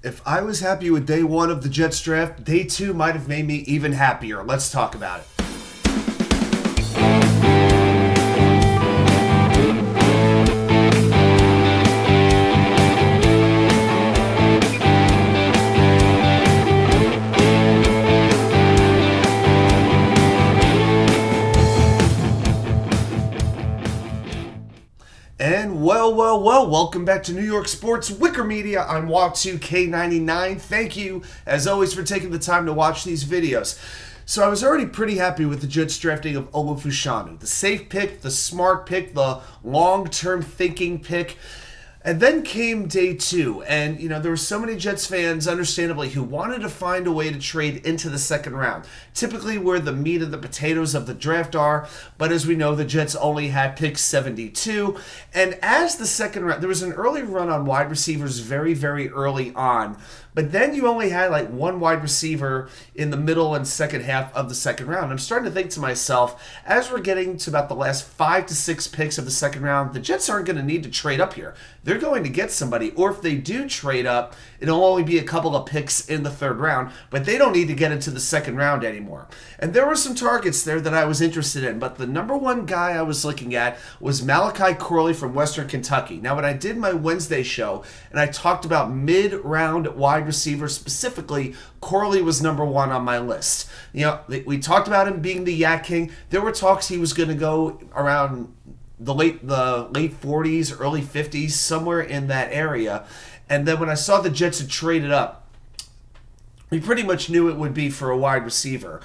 If I was happy with day one of the Jets draft, day two might have made me even happier. Let's talk about it. And well, welcome back to New York Sports WickerMedia. I'm YAC, Thank you, as always, for taking the time to watch these videos. So I was already pretty happy with the Jets drafting of Olufushanu. The safe pick, the smart pick, the long-term thinking pick. And then came day two, and there were so many Jets fans, understandably, who wanted to find a way to trade into the second round. Typically where the meat and the potatoes of the draft are, but as we know, the Jets only had pick 72. And as the second round, there was an early run on wide receivers very, very early on, but then you only had like one wide receiver in the middle and second half of the second round. I'm starting to think to myself, as we're getting to about the last 5 to 6 picks of the second round, the Jets aren't going to need to trade up here. They're going to get somebody, or if they do trade up, it'll only be a couple of picks in the third round, but they don't need to get into the second round anymore. And there were some targets there that I was interested in, but the number one guy I was looking at was Malachi Corley from Western Kentucky. Now, when I did my Wednesday show and I talked about mid-round wide receivers specifically, Corley was number one on my list. We talked about him being the YAC king. There were talks he was going to go around the late 40s, early 50s, somewhere in that area. And then when I saw the Jets had traded up, we pretty much knew it would be for a wide receiver.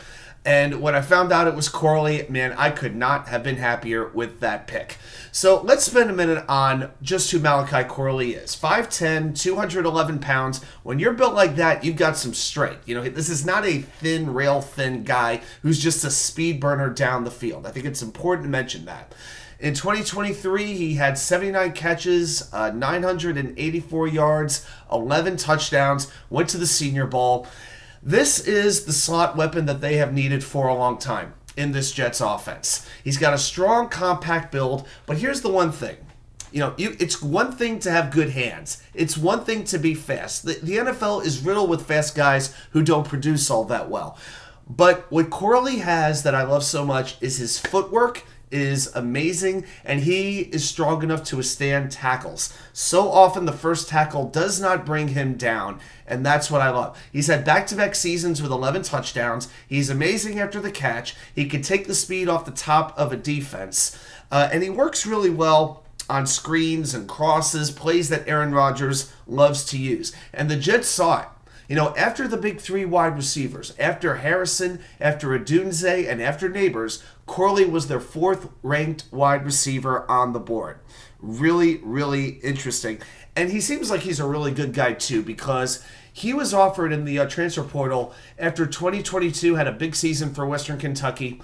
And when I found out it was Corley, man, I could not have been happier with that pick. So let's spend a minute on just who Malachi Corley is. 5'10", 211 pounds. When you're built like that, you've got some strength. This is not a thin, rail-thin guy who's just a speed burner down the field. I think it's important to mention that. In 2023, he had 79 catches, 984 yards, 11 touchdowns, went to the Senior Bowl. This is the slot weapon that they have needed for a long time in this Jets offense. He's got a strong, compact build, but here's the one thing. It's one thing to have good hands. It's one thing to be fast. The NFL is riddled with fast guys who don't produce all that well. But what Corley has that I love so much is his footwork is amazing, and he is strong enough to withstand tackles. So often the first tackle does not bring him down, and that's what I love. He's had back-to-back seasons with 11 touchdowns. He's amazing after the catch. He can take the speed off the top of a defense, and he works really well on screens and crosses, plays that Aaron Rodgers loves to use. And the Jets saw it. After the big three wide receivers, after Harrison, after Odunze, and after Neighbors, Corley was their fourth-ranked wide receiver on the board. Really, really interesting. And he seems like he's a really good guy, too, because he was offered in the transfer portal after 2022 had a big season for Western Kentucky,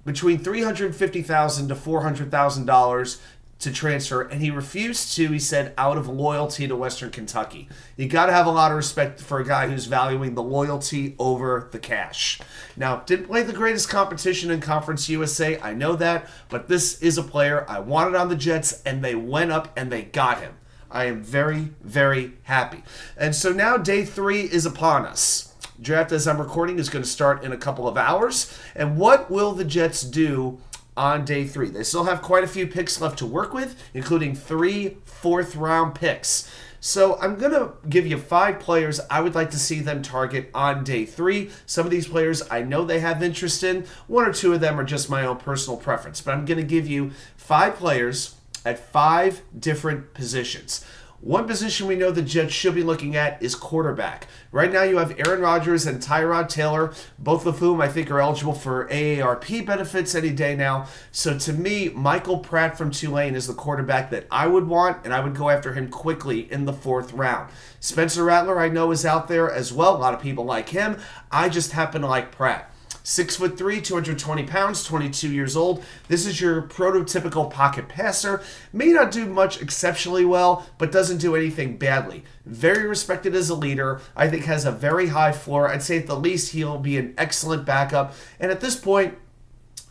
between $350,000 to $400,000 to transfer, and he refused to, he said, out of loyalty to Western Kentucky. You got to have a lot of respect for a guy who's valuing the loyalty over the cash. Now, didn't play the greatest competition in Conference USA, I know that, but this is a player I wanted on the Jets, and they went up and they got him. I am very, very happy. And so now day 3 is upon us. Draft, as I'm recording, is going to start in a couple of hours. And what will the Jets do on day 3? They still have quite a few picks left to work with, including 3 fourth-round picks. So I'm going to give you 5 players I would like to see them target on day 3. Some of these players I know they have interest in. 1 or 2 of them are just my own personal preference. But I'm going to give you 5 players at 5 different positions. One position we know the Jets should be looking at is quarterback. Right now you have Aaron Rodgers and Tyrod Taylor, both of whom I think are eligible for AARP benefits any day now. So to me, Michael Pratt from Tulane is the quarterback that I would want, and I would go after him quickly in the 4th round. Spencer Rattler I know is out there as well. A lot of people like him. I just happen to like Pratt. 6'3", 220 pounds, 22 years old. This is your prototypical pocket passer. May not do much exceptionally well, but doesn't do anything badly. Very respected as a leader. I think has a very high floor. I'd say at the least he'll be an excellent backup. And at this point,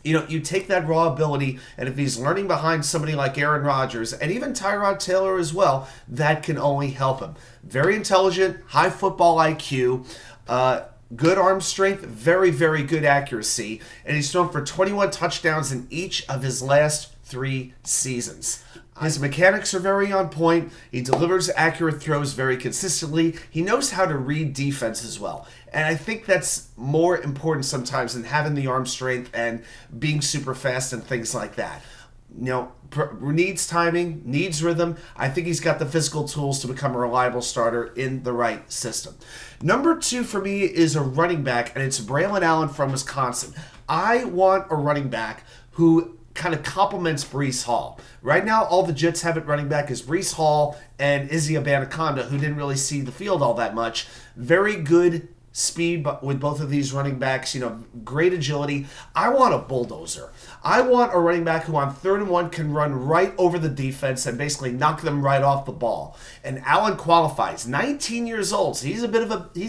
You take that raw ability, and if he's learning behind somebody like Aaron Rodgers, and even Tyrod Taylor as well, that can only help him. Very intelligent, high football IQ, good arm strength, very, very good accuracy, and he's thrown for 21 touchdowns in each of his last 3 seasons. His mechanics are very on point. He delivers accurate throws very consistently. He knows how to read defense as well. And I think that's more important sometimes than having the arm strength and being super fast and things like that. Needs timing, needs rhythm. I think he's got the physical tools to become a reliable starter in the right system. Number 2 for me is a running back, and it's Braylon Allen from Wisconsin. I want a running back who kind of complements Breece Hall. Right now, all the Jets have at running back is Breece Hall and Izzy Abanikanda, who didn't really see the field all that much. Very good speed with both of these running backs, great agility. I want a bulldozer. I want a running back who on 3rd and 1 can run right over the defense and basically knock them right off the ball. And Allen qualifies. 19 years old. So he's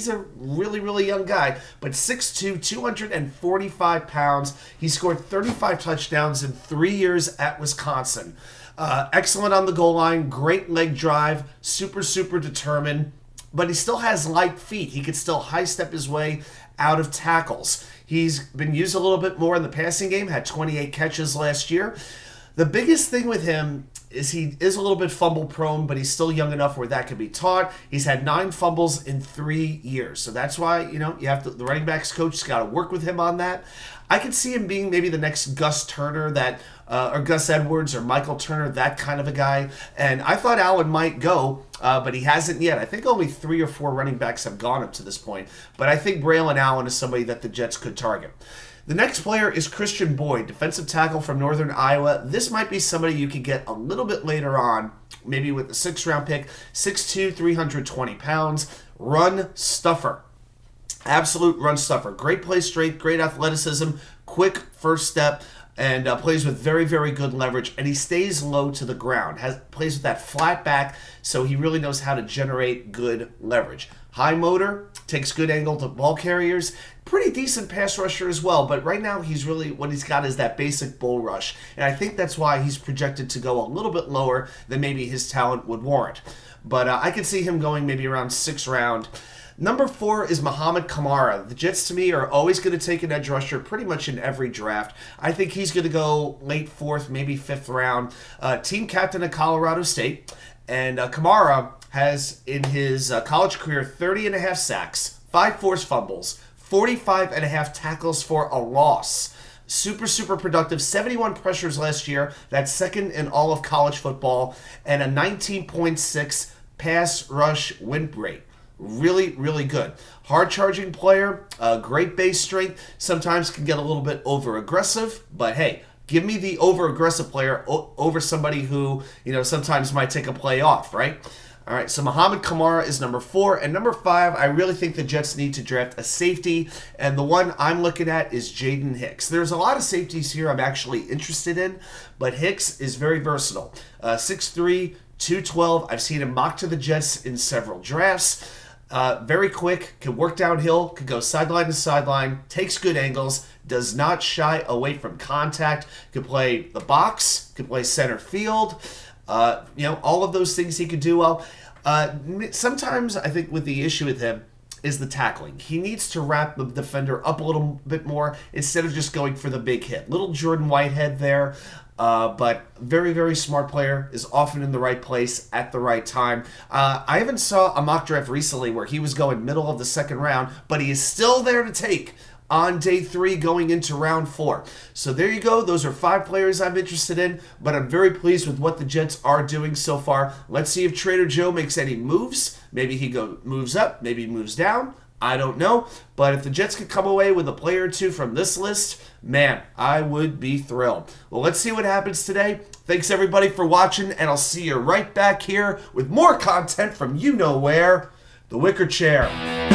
a really, really young guy, but 6'2", 245 pounds. He scored 35 touchdowns in 3 years at Wisconsin. Excellent on the goal line, great leg drive, super, super determined. But he still has light feet. He could still high step his way out of tackles. He's been used a little bit more in the passing game, had 28 catches last year. The biggest thing with him is he is a little bit fumble prone, but he's still young enough where that can be taught. He's had 9 fumbles in 3 years. So that's why, the running backs coach has got to work with him on that. I could see him being maybe the next Gus Turner or Gus Edwards or Michael Turner, that kind of a guy. And I thought Allen might go, but he hasn't yet. I think only 3 or 4 running backs have gone up to this point. But I think Braylon Allen is somebody that the Jets could target. The next player is Christian Boyd, defensive tackle from Northern Iowa. This might be somebody you could get a little bit later on, maybe with the 6th-round pick. 6'2", 320 pounds, run stuffer. Absolute run stuffer. Great play strength, great athleticism, quick first step, and plays with very, very good leverage. And he stays low to the ground. Plays with that flat back, so he really knows how to generate good leverage. High motor, takes good angle to ball carriers. Pretty decent pass rusher as well, but right now what he's got is that basic bull rush. And I think that's why he's projected to go a little bit lower than maybe his talent would warrant. But I could see him going maybe around 6th round. Number 4 is Muhammad Kamara. The Jets, to me, are always going to take an edge rusher pretty much in every draft. I think he's going to go late 4th, maybe 5th round. Team captain of Colorado State. And Kamara has, in his college career, 30.5 sacks, 5 forced fumbles, 45.5 tackles for a loss. Super, super productive. 71 pressures last year. That's 2nd in all of college football. And a 19.6 pass rush win rate. Really, really good. Hard-charging player, great base strength. Sometimes can get a little bit over-aggressive, but hey, give me the over-aggressive player over somebody who, sometimes might take a play off, right? All right, so Muhammad Kamara is number 4. And number 5, I really think the Jets need to draft a safety. And the one I'm looking at is Jaden Hicks. There's a lot of safeties here I'm actually interested in, but Hicks is very versatile. 6'3", 212. I've seen him mocked to the Jets in several drafts. Very quick, can work downhill, can go sideline to sideline, takes good angles, does not shy away from contact, can play the box, can play center field. All of those things he could do well. Sometimes I think with the issue with him is the tackling. He needs to wrap the defender up a little bit more instead of just going for the big hit. Little Jordan Whitehead there. But very, very smart player, is often in the right place at the right time. I even saw a mock draft recently where he was going middle of the 2nd round, but he is still there to take on day 3 going into round 4. So there you go. Those are 5 players I'm interested in, but I'm very pleased with what the Jets are doing so far. Let's see if Trader Joe makes any moves. Maybe he moves up, maybe he moves down. I don't know, but if the Jets could come away with a player or 2 from this list, man, I would be thrilled. Well, let's see what happens today. Thanks, everybody, for watching, and I'll see you right back here with more content from you know where, the Wicker Chair.